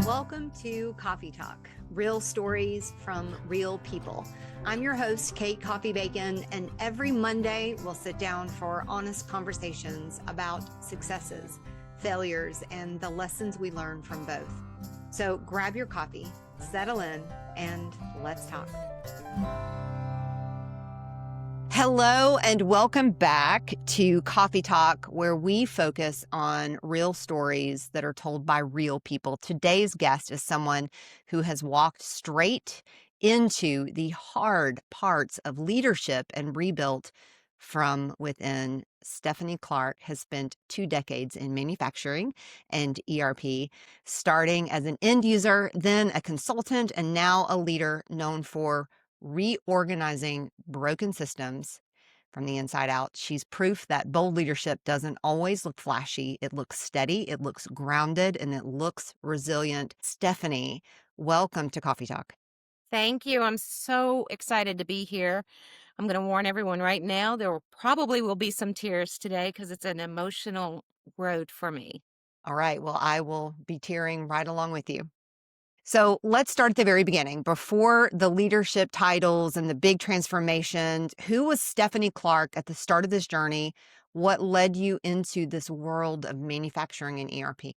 Welcome to Coffey Talk, real stories from real people. I'm your host, Kate Coffey-Bacon, and every Monday we'll sit down for honest conversations about successes, failures, and the lessons we learn from both. So grab your coffee, settle in, and let's talk. Hello and welcome back to Coffey Talk, where we focus on real stories that are told by real people. Today's guest is someone who has walked straight into the hard parts of leadership and rebuilt from within. Stephanie Clark has spent 2 decades in manufacturing and ERP, starting as an end user, then a consultant, and now a leader known for reorganizing broken systems from the inside out. She's proof that bold leadership doesn't always look flashy. It looks steady, it looks grounded, and it looks resilient. Stephanie, welcome to Coffey Talk. Thank you. I'm so excited to be here. I'm going to warn everyone right now, there probably will be some tears today because it's an emotional road for me. All right, well, I will be tearing right along with you. So let's start at the very beginning. Before the leadership titles and the big transformations, who was Stephanie Clark at the start of this journey? What led you into this world of manufacturing and ERP?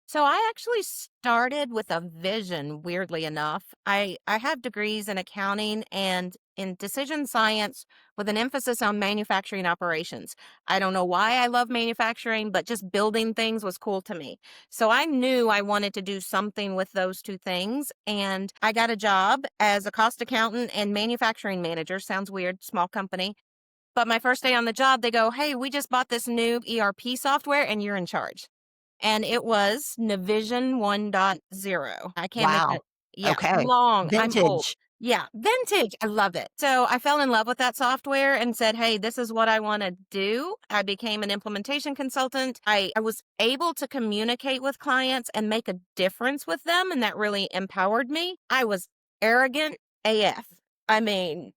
So I actually started with a vision, weirdly enough. I have degrees in accounting and in decision science with an emphasis on manufacturing operations. I don't know why I love manufacturing, but just building things was cool to me. So I knew I wanted to do something with those two things. And I got a job as a cost accountant and manufacturing manager. Sounds weird, small company. But my first day on the job, they go, "Hey, we just bought this new ERP software and you're in charge." And it was Navision 1.0. I can't make Wow. it. Yeah, Okay. long. I'm old. Vintage. Yeah, vintage. I love it. So I fell in love with that software and said, "Hey, this is what I want to do." I became an implementation consultant. I was able to communicate with clients and make a difference with them, and that really empowered me. I was arrogant AF. I mean,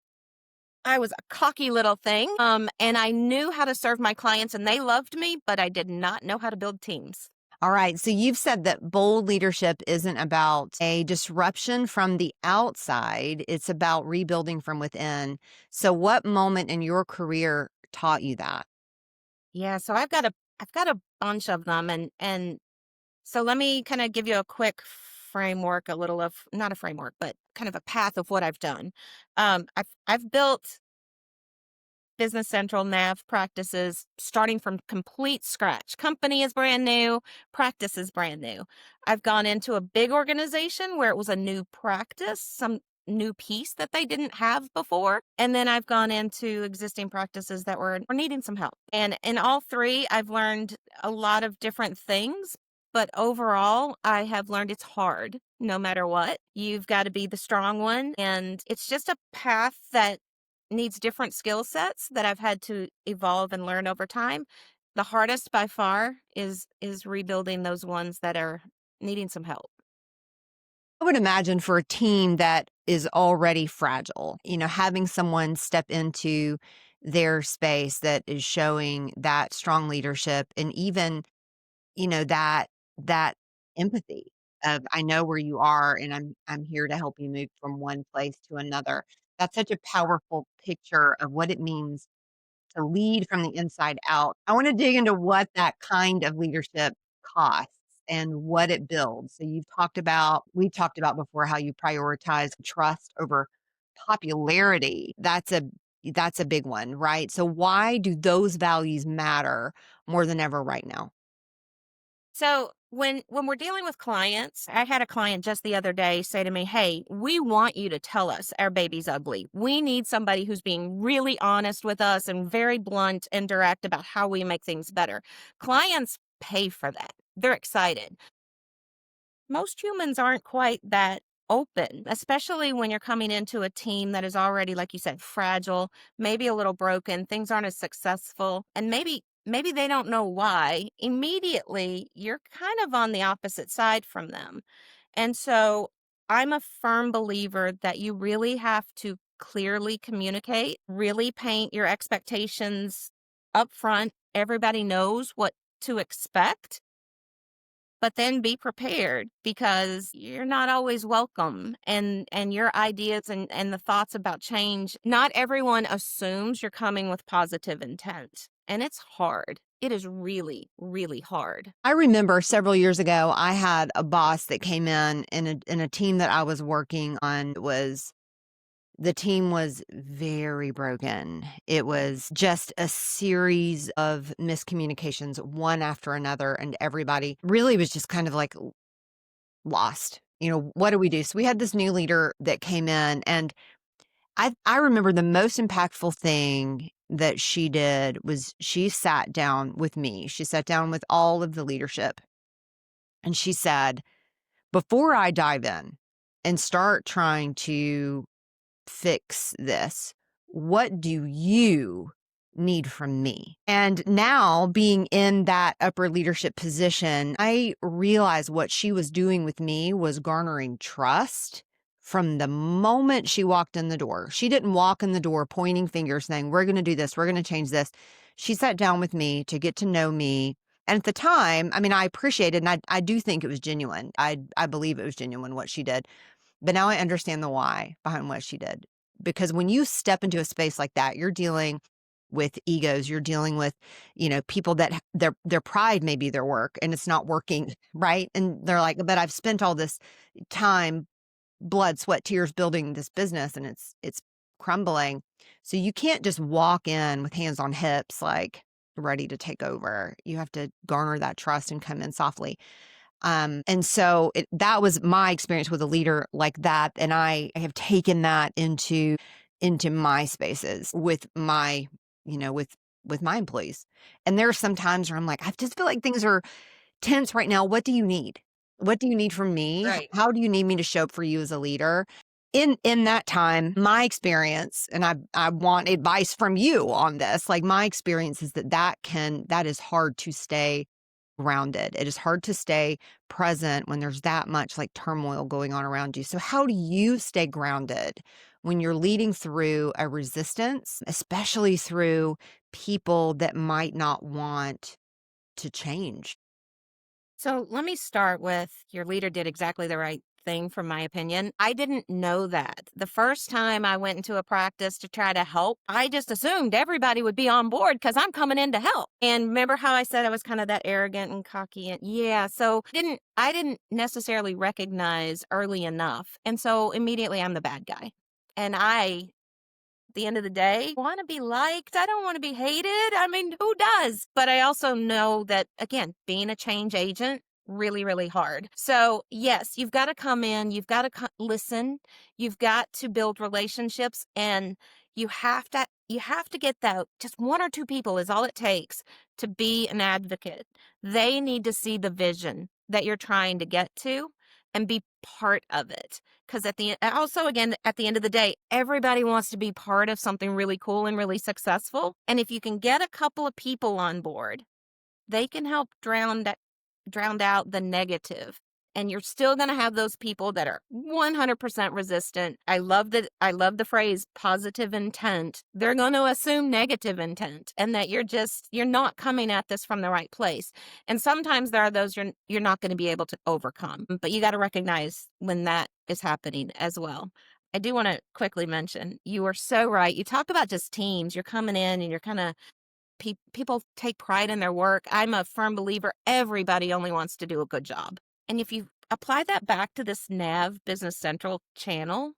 I was a cocky little thing, and I knew how to serve my clients, and they loved me, but I did not know how to build teams. All right. So you've said that bold leadership isn't about a disruption from the outside, it's about rebuilding from within. So what moment in your career taught you that? Yeah, so I've got a bunch of them, and so let me kind of give you a quick framework, a little of not a framework, but kind of a path of what I've done. I've built Business Central nav practices starting from complete scratch. Company is brand new, practice is brand new. I've gone into a big organization where it was a new practice, some new piece that they didn't have before. And then I've gone into existing practices that were needing some help. And in all three, I've learned a lot of different things. But overall, I have learned it's hard no matter what. You've got to be the strong one. And it's just a path that needs different skill sets that I've had to evolve and learn over time. The hardest by far is rebuilding those ones that are needing some help. I would imagine for a team that is already fragile, having someone step into their space that is showing that strong leadership and even, that empathy of I know where you are and I'm here to help you move from one place to another. That's such a powerful picture of what it means to lead from the inside out. I want to dig into what that kind of leadership costs and what it builds. So we talked about before how you prioritize trust over popularity. That's a big one, right? So why do those values matter more than ever right now? So when we're dealing with clients, I had a client just the other day say to me, "Hey, we want you to tell us our baby's ugly. We need somebody who's being really honest with us and very blunt and direct about how we make things better." Clients pay for that. They're excited. Most humans aren't quite that open, especially when you're coming into a team that is already, like you said, fragile, maybe a little broken, things aren't as successful, and maybe they don't know why. Immediately, you're kind of on the opposite side from them. And so I'm a firm believer that you really have to clearly communicate, really paint your expectations up front. Everybody knows what to expect, but then be prepared because you're not always welcome, and your ideas and the thoughts about change, not everyone assumes you're coming with positive intent, and it's hard. It is really, really hard. I remember several years ago, I had a boss that came in a team that I was working on. The team was very broken. It was just a series of miscommunications, one after another, and everybody really was just kind of like lost. What do we do? So we had this new leader that came in, and I remember the most impactful thing that she did was she sat down with me. She sat down with all of the leadership, and she said, "Before I dive in and start trying to fix this, what do you need from me?" And now, being in that upper leadership position, I realized what she was doing with me was garnering trust from the moment she walked in the door. She didn't walk in the door pointing fingers saying, "We're going to do this, we're going to change this." She sat down with me to get to know me. And at the time, I mean, I appreciated, and I do think it was genuine. I believe it was genuine what she did. But now I understand the why behind what she did. Because when you step into a space like that, you're dealing with egos, you're dealing with, people that their pride may be their work and it's not working, right? And they're like, "But I've spent all this time, blood, sweat, tears building this business and it's crumbling." So you can't just walk in with hands on hips like ready to take over. You have to garner that trust and come in softly. And so that was my experience with a leader like that. And I have taken that into my spaces with my, with my employees. And there are some times where I'm like, I just feel like things are tense right now. What do you need? What do you need from me? Right. How do you need me to show up for you as a leader? In that time, my experience, and I want advice from you on this, like my experience is that is hard to stay grounded. It is hard to stay present when there's that much like turmoil going on around you. So how do you stay grounded when you're leading through a resistance, especially through people that might not want to change? So let me start with your leader did exactly the right thing, from my opinion. I didn't know that. The first time I went into a practice to try to help, I just assumed everybody would be on board because I'm coming in to help. And remember how I said I was kind of that arrogant and cocky, and yeah, so I didn't necessarily recognize early enough. And so immediately I'm the bad guy. And at the end of the day, want to be liked. I don't want to be hated. I mean, who does? But I also know that, again, being a change agent, really, really hard. So, yes, you've got to come in, you've got to listen, you've got to build relationships, and you have to get that just one or two people is all it takes to be an advocate. They need to see the vision that you're trying to get to and be part of it. Because also, again, at the end of the day, everybody wants to be part of something really cool and really successful. And if you can get a couple of people on board, they can help drown out the negative. And you're still going to have those people that are 100% resistant. I love the phrase positive intent. They're going to assume negative intent, and that you're not coming at this from the right place. And sometimes there are those you're not going to be able to overcome. But you got to recognize when that is happening as well. I do want to quickly mention, you are so right. You talk about just teams. You're coming in and you're kind of people take pride in their work. I'm a firm believer everybody only wants to do a good job. And if you apply that back to this NAV Business Central channel,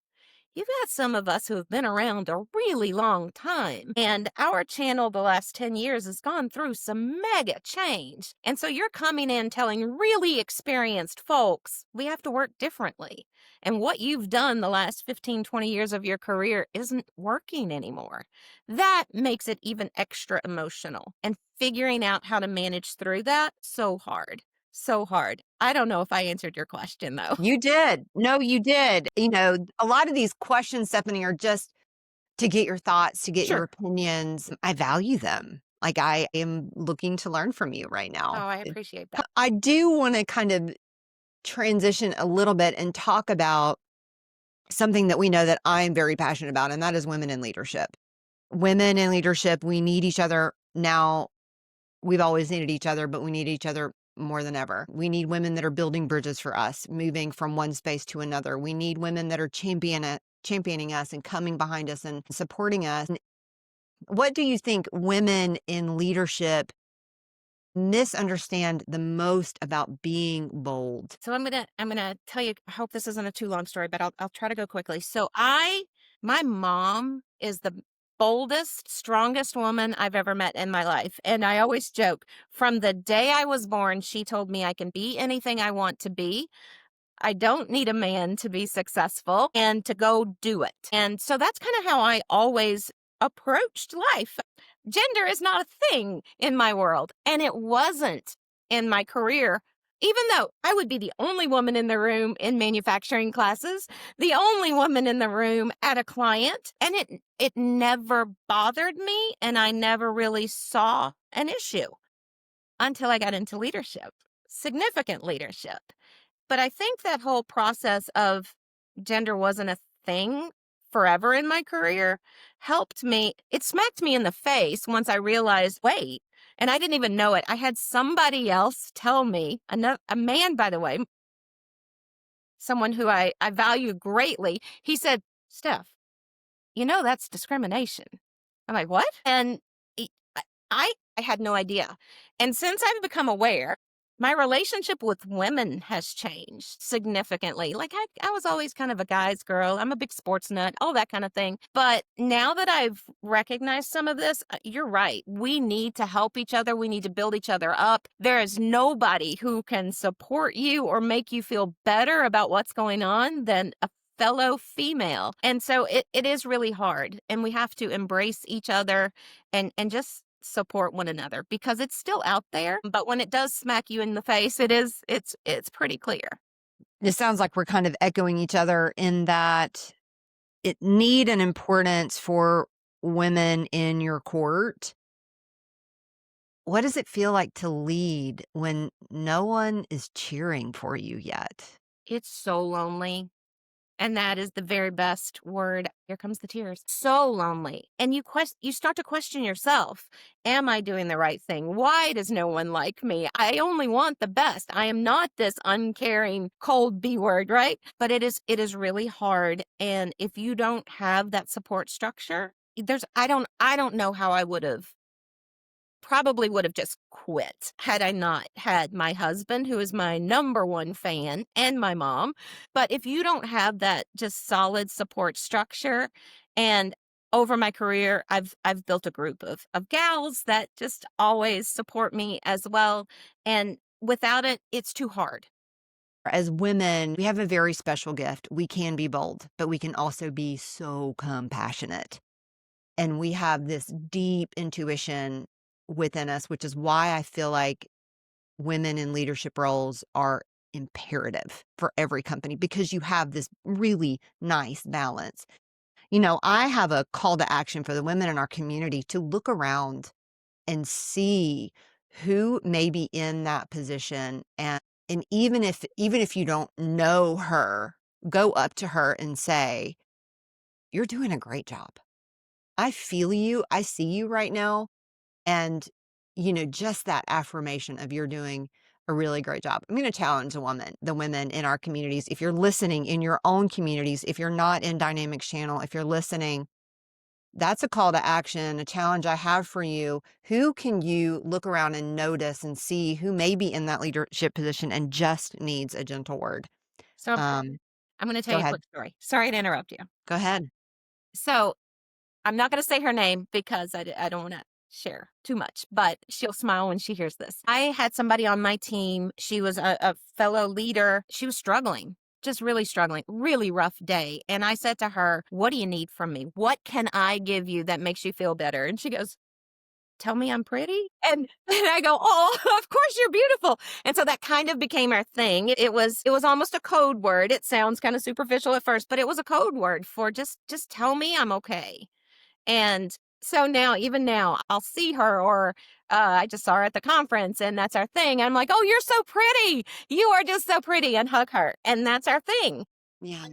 you've got some of us who have been around a really long time. And our channel the last 10 years has gone through some mega change. And so you're coming in telling really experienced folks, we have to work differently. And what you've done the last 15, 20 years of your career isn't working anymore. That makes it even extra emotional. And figuring out how to manage through that, so hard. So hard. I don't know if I answered your question though. You did. No, you did. A lot of these questions, Stephanie, are just to get your thoughts, to get your Sure. opinions. I value them. Like I am looking to learn from you right Oh, now. I appreciate that. I do want to kind of transition a little bit and talk about something that we know that I'm very passionate about, and that is women in leadership. Women in leadership, we need each other now. We've always needed each other, but we need each other more than ever. We need women that are building bridges for us, moving from one space to another. We need women that are championing us and coming behind us and supporting us. What do you think women in leadership misunderstand the most about being bold? So I'm gonna tell you. I hope this isn't a too long story, but I'll try to go quickly. My mom is the boldest, strongest woman I've ever met in my life, and I always joke. From the day I was born, she told me I can be anything I want to be. I don't need a man to be successful and to go do it. And so that's kind of how I always approached life. Gender is not a thing in my world, and it wasn't in my career. Even though I would be the only woman in the room in manufacturing classes, the only woman in the room at a client, and it never bothered me, and I never really saw an issue until I got into leadership, significant leadership. But I think that whole process of gender wasn't a thing forever in my career helped me. It smacked me in the face once I realized, wait, and I didn't even know it. I had somebody else tell me, a man, by the way, someone who I value greatly. He said, Steph, that's discrimination. I'm like, what? And he- I, I had no idea. And since I've become aware, my relationship with women has changed significantly. Like I was always kind of a guy's girl. I'm a big sports nut, all that kind of thing. But now that I've recognized some of this, you're right. We need to help each other. We need to build each other up. There is nobody who can support you or make you feel better about what's going on than a fellow female. And so it is really hard, and we have to embrace each other and just support one another because it's still out there, but when it does smack you in the face, it's pretty clear. It sounds like we're kind of echoing each other in that it need and importance for women in your court. What does it feel like to lead when no one is cheering for you yet? It's so lonely. And that is the very best word. Here comes the tears. So lonely. And you start to question yourself. Am I doing the right thing? Why does no one like me? I only want the best. I am not this uncaring, cold B word, right? But it is really hard. And if you don't have that support structure, I don't know how I probably would have just quit had I not had my husband, who is my number one fan, and my mom. But if you don't have that just solid support structure, and over my career, I've built a group of gals that just always support me as well. And without it, it's too hard. As women, we have a very special gift. We can be bold, but we can also be so compassionate. And we have this deep intuition within us, which is why I feel like women in leadership roles are imperative for every company because you have this really nice balance. I have a call to action for the women in our community to look around and see who may be in that position, and even if you don't know her, go up to her and say, "You're doing a great job. I feel you. I see you right now." And, just that affirmation of you're doing a really great job. I'm going to challenge the women in our communities. If you're listening in your own communities, if you're not in Dynamics Channel, if you're listening, that's a call to action, a challenge I have for you. Who can you look around and notice and see who may be in that leadership position and just needs a gentle word? So Um, I'm going to tell Go you a ahead. quick story. Sorry to interrupt you. Go ahead. So I'm not going to say her name because I don't want to share too much, but she'll smile when she hears this. I had somebody on my team. She was a fellow leader. She was struggling, just really struggling, really rough day. And I said to her, what do you need from me? What can I give you that makes you feel better? And she goes, tell me I'm pretty. And I go, oh, of course you're beautiful. And so that kind of became our thing. It was almost a code word. It sounds kind of superficial at first, but it was a code word for just tell me I'm okay. And so now, even now, I'll see her, or I just saw her at the conference, and that's our thing. I'm like, oh, you're so pretty. You are just so pretty, and hug her. And that's our thing. Yeah.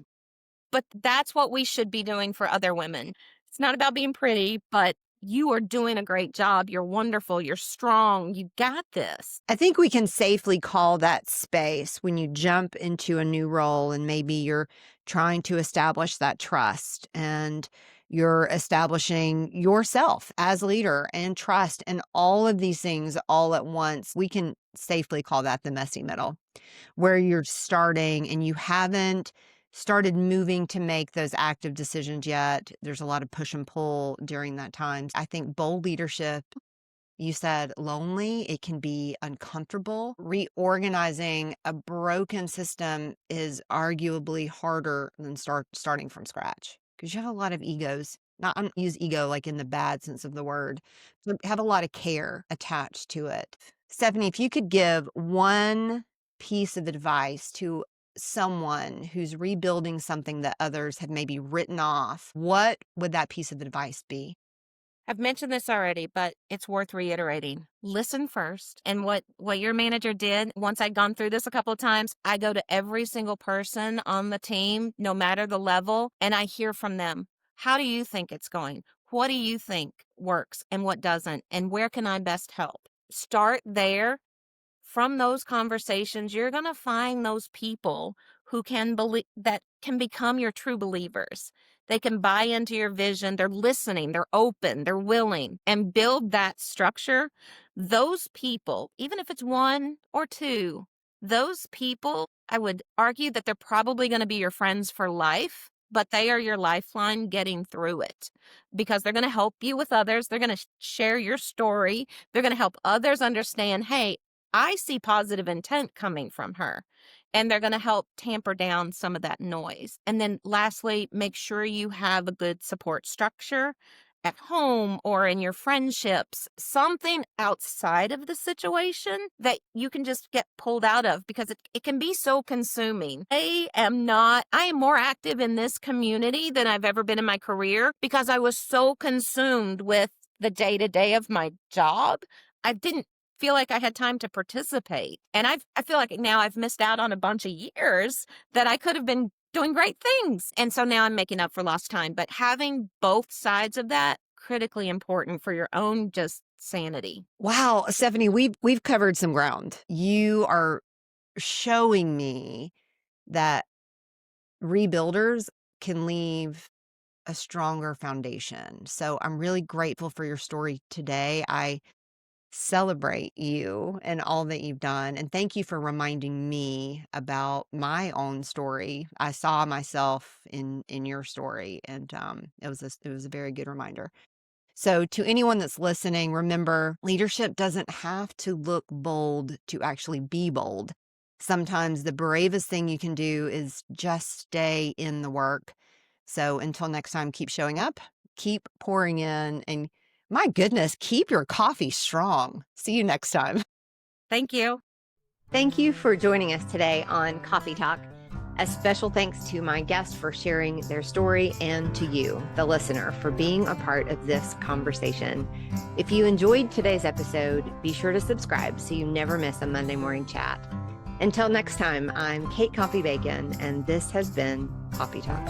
But that's what we should be doing for other women. It's not about being pretty, but you are doing a great job. You're wonderful. You're strong. You got this. I think we can safely call that space when you jump into a new role and maybe you're trying to establish that trust and you're establishing yourself as leader and trust and all of these things all at once. We can safely call that the messy middle, where you're starting and you haven't started moving to make those active decisions yet. There's a lot of push and pull during that time. I think bold leadership, you said lonely, it can be uncomfortable. Reorganizing a broken system is arguably harder than starting from scratch because you have a lot of egos. Not I don't use ego like in the bad sense of the word. So have a lot of care attached to it. Stephanie, if you could give one piece of advice to someone who's rebuilding something that others have maybe written off, what would that piece of advice be? I've mentioned this already, but it's worth reiterating. Listen first. And what your manager did, once I'd gone through this a couple of times, I go to every single person on the team, no matter the level, and I hear from them. How do you think it's going? What do you think works and what doesn't? And where can I best help? Start there. From those conversations, you're going to find those people who can believe that can become your true believers. They can buy into your vision. They're listening, they're open, they're willing, and build that structure. Those people, even if it's one or two, those people, I would argue that they're probably going to be your friends for life, but they are your lifeline getting through it because they're going to help you with others. They're going to share your story. They're going to help others understand, hey, I see positive intent coming from her. And they're going to help tamper down some of that noise. And then lastly, make sure you have a good support structure at home or in your friendships, something outside of the situation that you can just get pulled out of because it can be so consuming. I am more active in this community than I've ever been in my career because I was so consumed with the day-to-day of my job. I didn't feel like I had time to participate. And I feel like now I've missed out on a bunch of years that I could have been doing great things. And so now I'm making up for lost time. But having both sides of that, critically important for your own just sanity. Wow, Stephanie, we've covered some ground. You are showing me that rebuilders can leave a stronger foundation. So I'm really grateful for your story today. I celebrate you and all that you've done. And thank you for reminding me about my own story. I saw myself in your story, and it was a very good reminder. So, to anyone that's listening, remember leadership doesn't have to look bold to actually be bold. Sometimes the bravest thing you can do is just stay in the work. So, until next time, keep showing up, keep pouring in, and my goodness, keep your coffee strong. See you next time. Thank you. Thank you for joining us today on Coffey Talk. A special thanks to my guests for sharing their story and to you, the listener, for being a part of this conversation. If you enjoyed today's episode, be sure to subscribe so you never miss a Monday morning chat. Until next time, I'm Kate Coffey-Bacon, and this has been Coffey Talk.